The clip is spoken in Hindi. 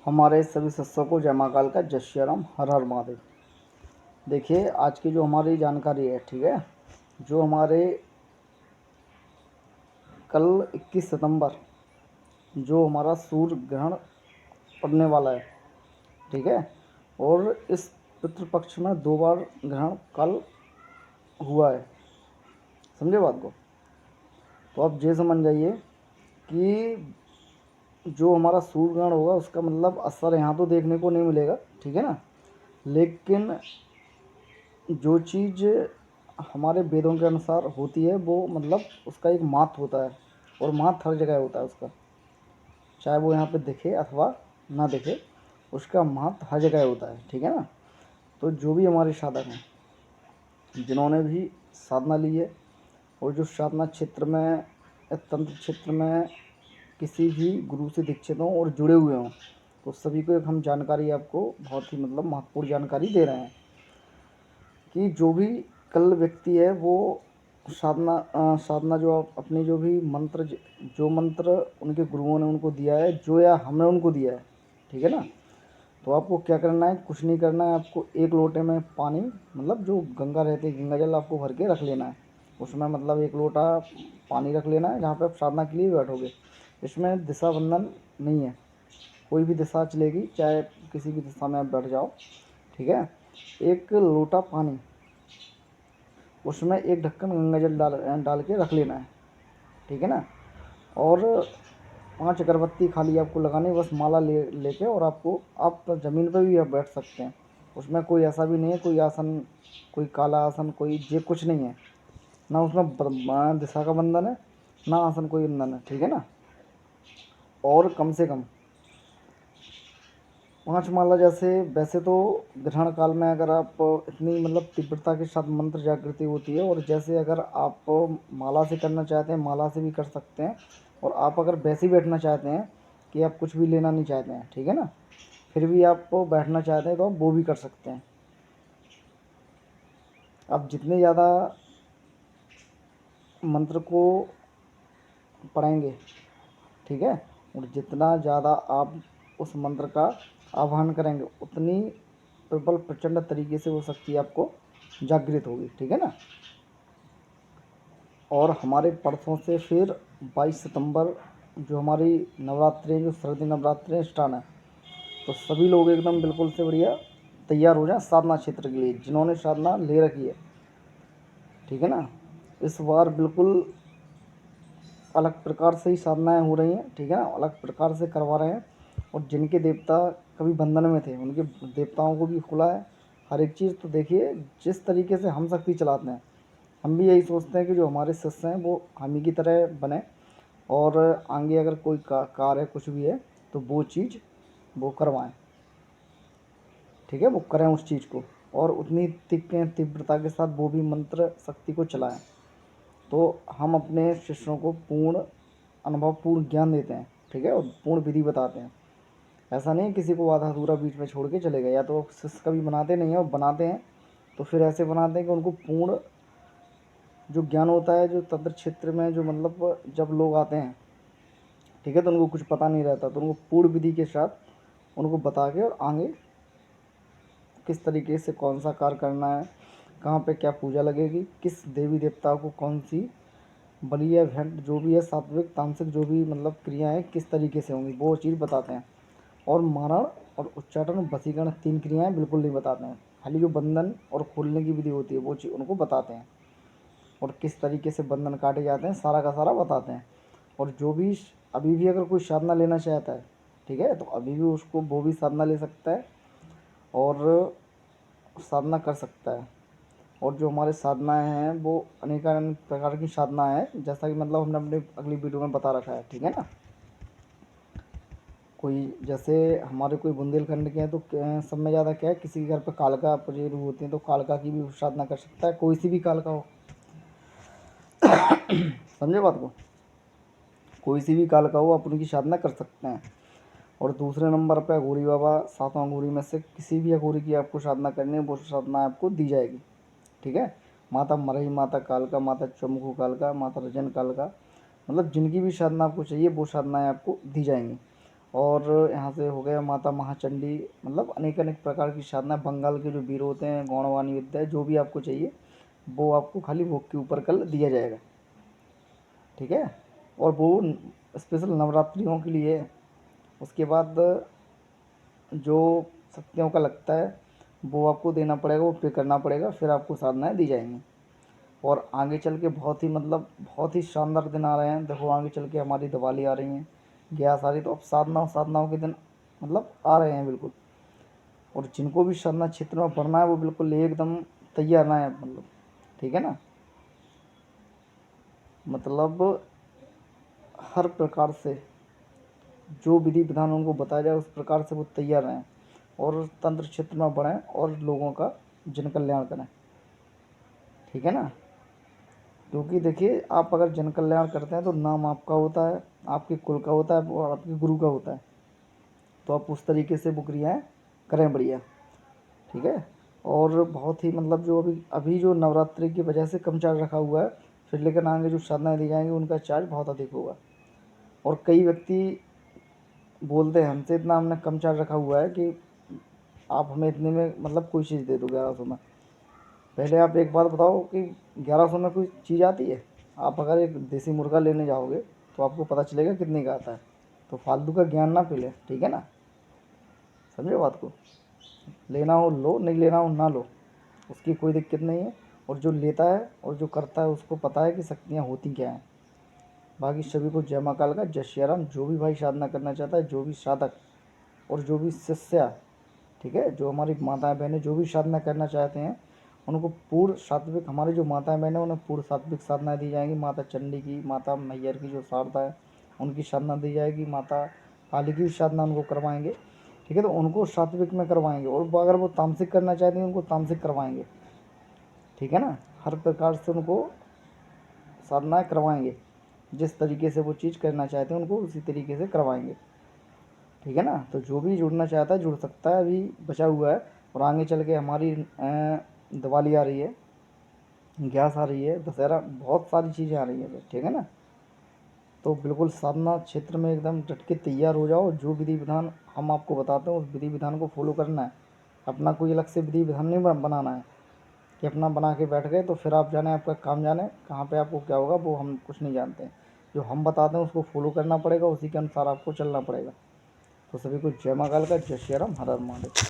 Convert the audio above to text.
हमारे सभी सदस्यों को जय माँ काल का जय श्री राम, हर हर महादेव। देखिए आज की जो हमारी जानकारी है, ठीक है, जो हमारे कल 21 सितंबर जो हमारा सूर्य ग्रहण पड़ने वाला है, ठीक है, और इस पितृपक्ष में 2 बार ग्रहण कल हुआ है। समझे बात को? तो आप ये समझ जाइए कि जो हमारा सूर्य ग्रहण होगा उसका मतलब असर यहाँ तो देखने को नहीं मिलेगा, ठीक है ना, लेकिन जो चीज़ हमारे वेदों के अनुसार होती है वो मतलब उसका एक महत्व होता है, और महत्व हर जगह होता है उसका, चाहे वो यहाँ पे दिखे अथवा ना दिखे, उसका महत्व हर जगह होता है, ठीक है ना। तो जो भी हमारे साधक हैं जिन्होंने भी साधना ली है और जो साधना क्षेत्र में या तंत्र क्षेत्र में किसी भी गुरु से दीक्षित हों और जुड़े हुए हों, तो सभी को एक हम जानकारी आपको बहुत ही मतलब महत्वपूर्ण जानकारी दे रहे हैं कि जो भी कल व्यक्ति है वो साधना जो आप अपनी जो भी जो मंत्र उनके गुरुओं ने उनको दिया है, जो या हमने उनको दिया है, ठीक है ना, तो आपको क्या करना है, कुछ नहीं करना है। आपको एक लोटे में पानी, मतलब जो गंगा रहती है, गंगा जल आपको भर के रख लेना है। उसमें मतलब एक लोटा पानी रख लेना है जहाँ पे आप साधना के लिए बैठोगे। इसमें दिशा बंधन नहीं है, कोई भी दिशा चलेगी, चाहे किसी भी दिशा में आप बैठ जाओ, ठीक है। एक लोटा पानी, उसमें एक ढक्कन गंगा जल डाल के रख लेना है, ठीक है ना। और 5 अगरबत्ती खाली आपको लगानी है, बस माला लेके, और आप ज़मीन पर भी आप बैठ सकते हैं। उसमें कोई ऐसा भी नहीं है, कोई आसन, कोई काला आसन, कोई ये कुछ नहीं है, ना उसमें दिशा का बंधन है, ना आसन कोई बंधन है, ठीक है ना। और कम से कम 5 माला, जैसे वैसे तो ग्रहण काल में अगर आप इतनी मतलब तीव्रता के साथ मंत्र जागृति होती है, और जैसे अगर आप माला से करना चाहते हैं माला से भी कर सकते हैं, और आप अगर वैसे ही बैठना चाहते हैं कि आप कुछ भी लेना नहीं चाहते हैं, ठीक है ना, फिर भी आप बैठना चाहते हैं तो आप वो भी कर सकते हैं। आप जितने ज़्यादा मंत्र को पढ़ेंगे, ठीक है, और जितना ज़्यादा आप उस मंत्र का आह्वान करेंगे, उतनी प्रबल प्रचंड तरीके से वो शक्ति आपको जागृत होगी, ठीक है ना। और हमारे परसों से फिर 22 सितंबर जो हमारी नवरात्रि, जो सर्दी नवरात्रि स्टार्ट है, तो सभी लोग एकदम बिल्कुल से बढ़िया तैयार हो जाएं साधना क्षेत्र के लिए, जिन्होंने साधना ले रखी है, ठीक है ना। इस बार बिल्कुल अलग प्रकार से ही साधनाएँ हो रही हैं, ठीक है ना, अलग प्रकार से करवा रहे हैं। और जिनके देवता कभी बंधन में थे उनके देवताओं को भी खुला है हर एक चीज़। तो देखिए जिस तरीके से हम शक्ति चलाते हैं, हम भी यही सोचते हैं कि जो हमारे शिष्य हैं वो हम ही की तरह बने, और आगे अगर कोई कार्य कुछ भी है तो वो चीज़ वो करवाएं, ठीक है, वो करें उस चीज़ को, और उतनी तीव्रता के साथ वो भी मंत्र शक्ति को चलाएं। तो हम अपने शिष्यों को पूर्ण अनुभव, पूर्ण ज्ञान देते हैं, ठीक है, और पूर्ण विधि बताते हैं। ऐसा नहीं किसी को आधा अधूरा बीच में छोड़ के चले गए, या तो शिष्य कभी बनाते नहीं हैं, और बनाते हैं तो फिर ऐसे बनाते हैं कि उनको पूर्ण जो ज्ञान होता है, जो तंत्र क्षेत्र में जो मतलब जब लोग आते हैं, ठीक है, तो उनको कुछ पता नहीं रहता, तो उनको पूर्ण विधि के साथ उनको बता के और आगे किस तरीके से कौन सा कार्य करना है, कहाँ पे क्या पूजा लगेगी, किस देवी देवता को कौन सी बलि या भेंट जो भी है, सात्विक तामसिक जो भी मतलब क्रियाएं किस तरीके से होंगी, वो चीज़ बताते हैं। और मारण और उच्चाटन और वशीकरण 3 क्रियाएं बिल्कुल नहीं बताते हैं, खाली जो बंधन और खोलने की विधि होती है वो चीज़ उनको बताते हैं, और किस तरीके से बंधन काटे जाते हैं सारा का सारा बताते हैं। और जो भी अभी भी अगर कोई साधना लेना चाहता है, ठीक है, तो अभी भी उसको वो भी साधना ले सकता है और साधना कर सकता है। और जो हमारे साधनाएँ हैं वो अनेकानेक प्रकार की साधनाएँ हैं, जैसा कि मतलब हमने अपनी अगली वीडियो में बता रखा है, ठीक है ना। कोई जैसे हमारे कोई बुंदेलखंड के हैं तो सब में ज़्यादा क्या है, किसी के घर पे कालका प्रयोग होती है तो कालका की भी साधना कर सकता है, कोई सी भी कालका हो। समझे बात को? कोई सी भी कालका हो आप उनकी साधना कर सकते हैं। और दूसरे नंबर पे अघोरी बाबा, 7 अघोरी में से किसी भी अघोरी की आपको साधना करनी है, वो साधना आपको दी जाएगी, ठीक है। माता मरई, माता कालका, माता चमुखू कालका, माता रजन कालका, मतलब जिनकी भी साधना आपको चाहिए वो साधनाएँ आपको दी जाएंगी। और यहाँ से हो गया गया, माता महाचंडी, मतलब अनेक अनेक प्रकार की साधना। बंगाल के जो वीर होते हैं, गौड़वानी विद्या है, जो भी आपको चाहिए वो आपको खाली भोग के ऊपर कल दिया जाएगा, ठीक है। और वो स्पेशल नवरात्रियों के लिए है। उसके बाद जो शक्तियों का लगता है वो आपको देना पड़ेगा, वो पे करना पड़ेगा, फिर आपको साधनाएँ दी जाएंगी। और आगे चल के बहुत ही मतलब बहुत ही शानदार दिन आ रहे हैं। देखो आगे चल के हमारी दिवाली आ रही है, ग्यारह सारी, तो अब साधनाओं के दिन मतलब आ रहे हैं बिल्कुल। और जिनको भी साधना क्षेत्र में पढ़ना है वो बिल्कुल एकदम तैयार ना है, मतलब ठीक है ना। मतलब हर प्रकार से जो विधि विधान उनको बताया जाए उस प्रकार से वो तैयार रहें और तंत्र क्षेत्र में बढ़ें और लोगों का जन कल्याण करें, ठीक है ना। क्योंकि देखिए आप अगर जन कल्याण करते हैं तो नाम आपका होता है, आपके कुल का होता है और आपके गुरु का होता है। तो आप उस तरीके से वो क्रियाएँ करें बढ़िया, ठीक है। और बहुत ही मतलब जो अभी अभी जो नवरात्रि की वजह से कम चार्ज रखा हुआ है, फिर लेकिन आगे जो साधनाएँ दी जाएंगी उनका चार्ज बहुत अधिक होगा। और कई व्यक्ति बोलते हैं हमसे, इतना हमने कम चार्ज रखा हुआ है कि आप हमें इतने में मतलब कोई चीज़ दे दो 1100 में। पहले आप एक बात बताओ कि 1100 में कोई चीज़ आती है? आप अगर एक देसी मुर्गा लेने जाओगे तो आपको पता चलेगा कितने का आता है। तो फालतू का ज्ञान ना पहले, ठीक है ना, समझे बात को। लेना हो लो, नहीं लेना हो ना लो, उसकी कोई दिक्कत नहीं है। और जो लेता है और जो करता है उसको पता है कि शक्तियाँ होती क्या हैं। बाकी सभी को जय महाकाल का जय श्री राम। जो भी भाई साधना करना चाहता है, जो भी साधक और जो भी शिष्या, ठीक है, जो हमारी माताएं बहनें जो भी साधना करना चाहते हैं उनको पूर्ण सात्विक, हमारी जो माताएं बहनें उन्हें पूर्ण सात्विक साधनाएँ दी जाएंगी। माता चंडी की, माता मैयर की जो शारदा है उनकी साधना दी जाएगी, माता काली की भी साधना उनको करवाएंगे, ठीक है। तो उनको सात्विक में करवाएंगे और अगर वो तामसिक करना चाहते हैं उनको तामसिक करवाएंगे, ठीक है ना। हर प्रकार से उनको साधनाएँ करवाएंगे, जिस तरीके से वो चीज़ करना चाहते हैं उनको उसी तरीके से करवाएंगे, ठीक है ना। तो जो भी जुड़ना चाहता है जुड़ सकता है, अभी बचा हुआ है। और आगे चल के हमारी दिवाली आ रही है, ग्यास आ रही है, दशहरा, बहुत सारी चीज़ें आ रही हैं, ठीक है ना। तो बिल्कुल साधना क्षेत्र में एकदम डट के तैयार हो जाओ। जो विधि विधान हम आपको बताते हैं उस विधि विधान को फॉलो करना है। अपना कोई अलग से विधि विधान नहीं बनाना है कि अपना बना के बैठ गए तो फिर आप जाने आपका काम जाने कहाँ पे आपको क्या होगा वो हम कुछ नहीं जानते हैं। जो हम बताते हैं उसको फॉलो करना पड़ेगा, उसी के अनुसार आपको चलना पड़ेगा। तो सभी को जय महाकाल का जय श्री राम, हर हर महादेव।